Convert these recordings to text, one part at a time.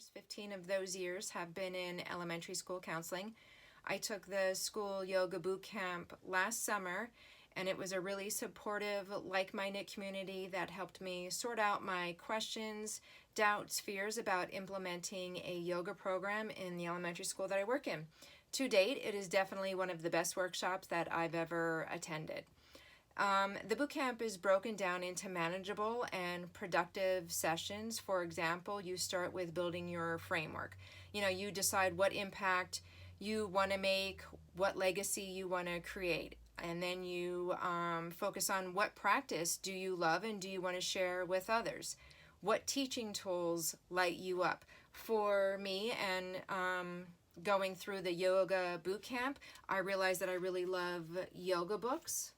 years. 15 of those years have been in elementary school counseling. I took the School Yoga Bootcamp last summer, and it was a really supportive, like-minded community that helped me sort out my questions, doubts, fears about implementing a yoga program in the elementary school that I work in. To date, it is definitely one of the best workshops that I've ever attended. The bootcamp is broken down into manageable and productive sessions. For example, you start with building your framework. You decide what impact you want to make, what legacy you want to create. And then you focus on what practice do you love and do you want to share with others. What teaching tools light you up? For me, and going through the yoga bootcamp, I realized that I really love yoga books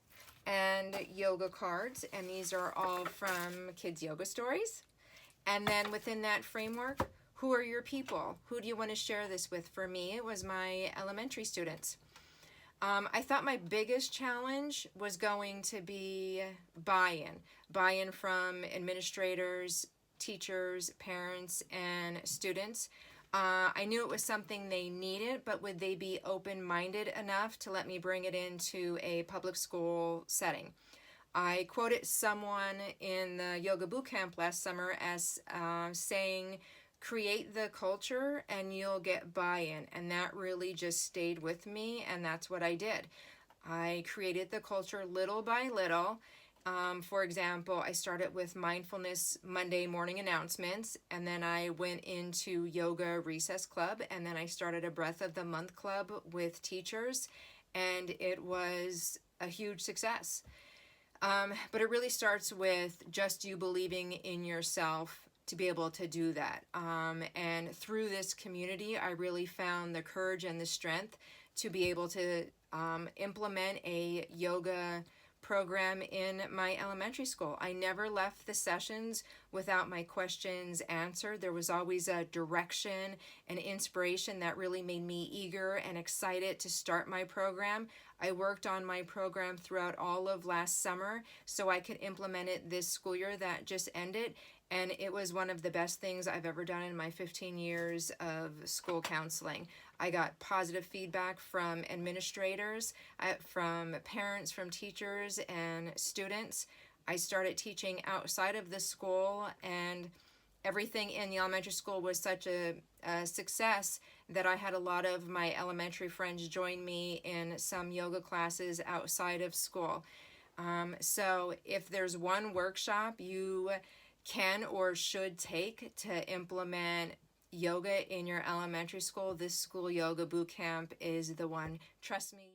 and yoga cards, and these are all from Kids Yoga Stories. And then within that framework, who are your people? Who do you want to share this with? For me, it was my elementary students. I thought my biggest challenge was going to be buy-in from administrators, teachers, parents, and students. I knew it was something they needed, but would they be open-minded enough to let me bring it into a public school setting? I quoted someone in the Yoga Bootcamp last summer as saying, create the culture and you'll get buy-in. And that really just stayed with me, and that's what I did. I created the culture little by little. For example, I started with mindfulness Monday morning announcements, and then I went into yoga recess club, and then I started a breath of the month club with teachers, and it was a huge success. But it really starts with just you believing in yourself to be able to do that. And through this community, I really found the courage and the strength to be able to implement a yoga program in my elementary school. I never left the sessions without my questions answered. There was always a direction and inspiration that really made me eager and excited to start my program. I worked on my program throughout all of last summer so I could implement it this school year that just ended, and it was one of the best things I've ever done in my 15 years of school counseling. I got positive feedback from administrators, from parents, from teachers, and students. I started teaching outside of the school, and everything in the elementary school was such a success that I had a lot of my elementary friends join me in some yoga classes outside of school. So if there's one workshop you can or should take to implement yoga in your elementary school, this School Yoga Bootcamp is the one. Trust me.